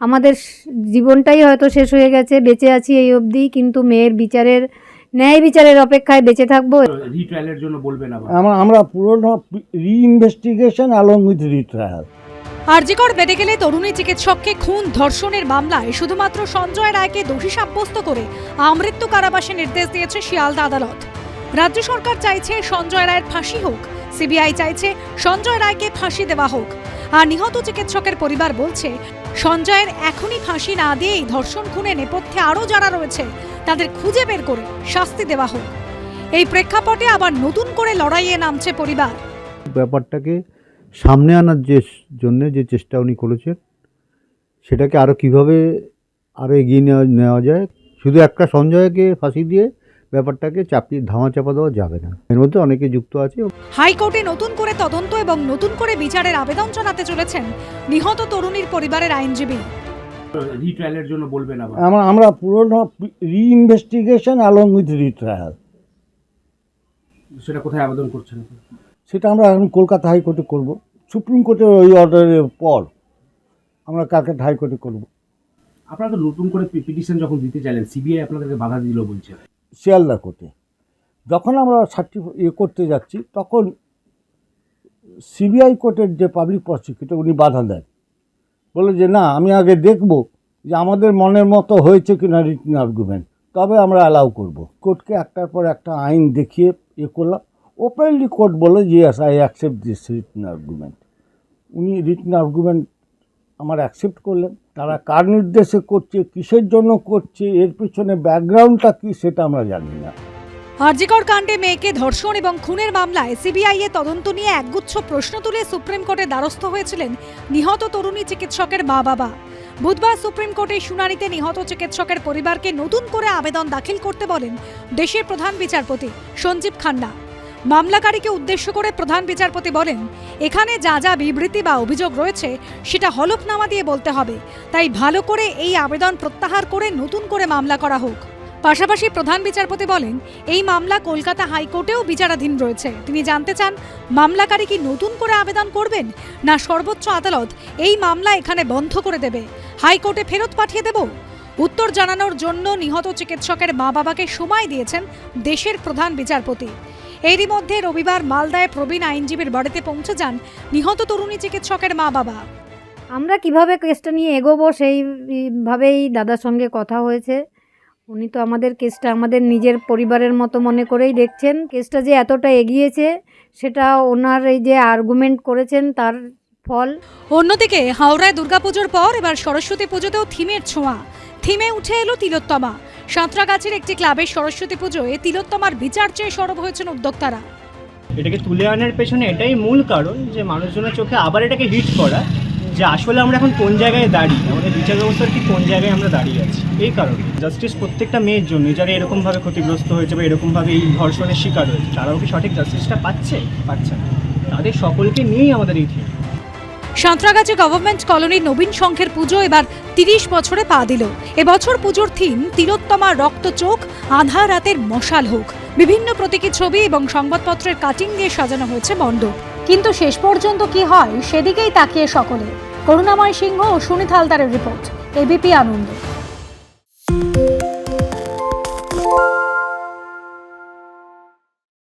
আমাদের জীবনটাই হয়তো শেষ হয়ে গেছে, বেঁচে আছি এই অবধি, কিন্তু মেয়ের ন্যায় বিচারের অপেক্ষায় বেঁচে থাকবো। রিট্রায়ালের জন্য বলবেন আবার? আমরা পুরো রিইনভেস্টিগেশন অ্যালং উইথ রিট্রায়াল। আরজিকর মেডিকেলে তরুণী চিকিৎসককে খুন ধর্ষণের মামলায় শুধুমাত্র সঞ্জয় রায়কে দোষী সাব্যস্ত করে আমৃত্যু কারাবাসে নির্দেশ দিয়েছে শিয়ালদা আদালত। রাজ্য সরকার চাইছে সঞ্জয় রায়ের ফাঁসি হোক, সিবিআই চাইছে সঞ্জয় রায়কে ফাঁসি দেওয়া হোক। আর নিহত চিকিৎসকের পরিবার বলছে সঞ্জয়ের এখনই ফাঁসি না দিয়েই ধর্ষণ খুনে নেপথ্যে আরও যারা রয়েছে তাদের খুঁজে বের করে শাস্তি দেওয়া হোক। এই প্রেক্ষাপটে আবার নতুন করে লড়াইয়ে নামছে পরিবার। ব্যাপারটাকে সামনে আনার যে চেষ্টা উনি করেছেন, সেটাকে আরও কীভাবে আরও এগিয়ে নেওয়া যায়। শুধু একটা সঞ্জয়কে ফাঁসি দিয়ে ব্যাপারটাকে ধামাচাপা দেওয়া যাবে না, এর মধ্যে অনেকে যুক্ত আছে। হাইকোর্টে নতুন করে তদন্ত এবং নতুন করে বিচারের আবেদন জানাতে চলেছেন নিহত তরুণীর পরিবারের আইনজীবী। রিট্রায়ালের জন্য বলবেন আবার? আমরা পুরো রিইনভেস্টিগেশন অ্যালং উইথ রিট্রায়াল। সেটা কোথায় আবেদন করছেন? সেটা আমরা এখন কলকাতা হাইকোর্টে করব। সুপ্রিম কোর্টের ওই অর্ডারের পর আমরা কালকাটা হাইকোর্টে করব। আপনারা তো নতুন করে পিটিশন যখন দিতে চাইলেন, সিবিআই আপনাদেরকে বাধা দিল বলছে। শিয়ালদা কোর্টে যখন আমরা করতে যাচ্ছি, তখন সিবিআই কোর্টের যে পাবলিক প্রসিকিউটর উনি বাধা দেন, বলে যে না, আমি আগে দেখব যে আমাদের মনের মতো হয়েছে কিনা রিটেন আর্গুমেন্ট, তবে আমরা অ্যালাউ করব। কোর্টকে একটার পর একটা আইন দেখিয়ে করলাম। ওপেনলি কোর্ট বলে যে yes, I accept this written argument. উনি রিটেন আর্গুমেন্ট আমার অ্যাকসেপ্ট করলেন। তারা কার নির্দেশে করছে, কিসের জন্য করছে, এর পিছনে ব্যাকগ্রাউন্ডটা কী, সেটা আমরা জানি না। আরজিকর কাণ্ডে মেয়েকে ধর্ষণ এবং খুনের মামলায় সিবিআই এর তদন্ত নিয়ে একগুচ্ছ প্রশ্ন তুলে সুপ্রিম কোর্টের দ্বারস্থ হয়েছিলেন নিহত তরুণী চিকিৎসকের মা-বাবা। বুধবার সুপ্রিম কোর্টের শুনানিতে নিহত চিকিৎসকের পরিবারকে নতুন করে আবেদন দাখিল করতে বলেন দেশের প্রধান বিচারপতি সঞ্জীব খান্না। মামলাকারীকে উদ্দেশ্য করে প্রধান বিচারপতি বলেন, এখানে যা যা বিবৃতি বা অভিযোগ রয়েছে সেটা হলফনামা দিয়ে বলতে হবে, তাই ভালো করে এই আবেদন প্রত্যাহার করে নতুন করে মামলা করা হোক। পাশাপাশি প্রধান বিচারপতি বলেন, এই মামলা কলকাতা হাইকোর্টেও বিচারাধীন রয়েছে। তিনি জানতে চান, মামলাকারী কি নতুন করে আবেদন করবেন, না সর্বোচ্চ আদালত এই মামলা এখানে বন্ধ করে দেবে, হাইকোর্টে ফেরত পাঠিয়ে দেব? উত্তর জানানোর জন্য নিহত চিকিৎসকের মা-বাবাকে সময় দিয়েছেন দেশের প্রধান বিচারপতি। এরই মধ্যে রবিবার মালদায় প্রবীণ আইনজীবীর বাড়িতে পৌঁছে যান নিহত তরুণী চিকিৎসকের মা-বাবা। আমরা কিভাবে কেসটা নিয়ে এগোবো সেইভাবেই দাদার সঙ্গে কথা হয়েছে। উনি তো আমাদের কেসটা আমাদের নিজের পরিবারের মতো মনে করেই দেখছেন। কেসটা যে এতটা এগিয়েছে সেটা ওনার এই যে আর্গুমেন্ট করেছেন তার ফল। অন্যদিকে হাওড়ায় দুর্গাপুজোর পর এবার সরস্বতী পুজোতেও থিমের ছোঁয়া। থিমে উঠে এলো তিলোত্তমা। সাঁতরাগাছির একটি ক্লাবের সরস্বতী পুজোয় তিলোত্তমার বিচার চেয়ে সরব হয়েছেন উদ্যোক্তারা। এটাকে তুলে আনার পেছনে এটাই মূল কারণ যে মানুষজনের চোখে আবার এটাকে হিট করা, যে আসলে আমরা এখন কোন জায়গায় দাঁড়িয়ে, আমাদের বিচার ব্যবস্থার কি কোন জায়গায় আমরা দাঁড়িয়ে আছি। এই কারণে জাস্টিস প্রত্যেকটা মেয়ের জন্য, যারা এরকমভাবে ক্ষতিগ্রস্ত হয়েছে বা এরকমভাবে এই ধর্ষণের শিকার হয়েছে, তারাও কি সঠিক জাস্টিসটা পাচ্ছে না, তাদের সকলকে নিয়েই আমাদের এই থিম। সাঁতরাগাছি গভর্নমেন্ট কলোনির নবীন সংঘের পুজো এবার 30 বছরে পা দিল। এবছর পুজোর থিম তিলোত্তমার রক্ত চোখ, আধার রাতের মশাল হোক। বিভিন্ন প্রতীকী ছবি এবং সংবাদপত্রের কাটিং দিয়ে সাজানো হয়েছে মণ্ডপ। কিন্তু শেষ পর্যন্ত কি হয় সেদিকেই তাকিয়ে সকলে। করুণাময় সিংহ ও সুনীত হালদারের রিপোর্ট, এবিপি আনন্দ।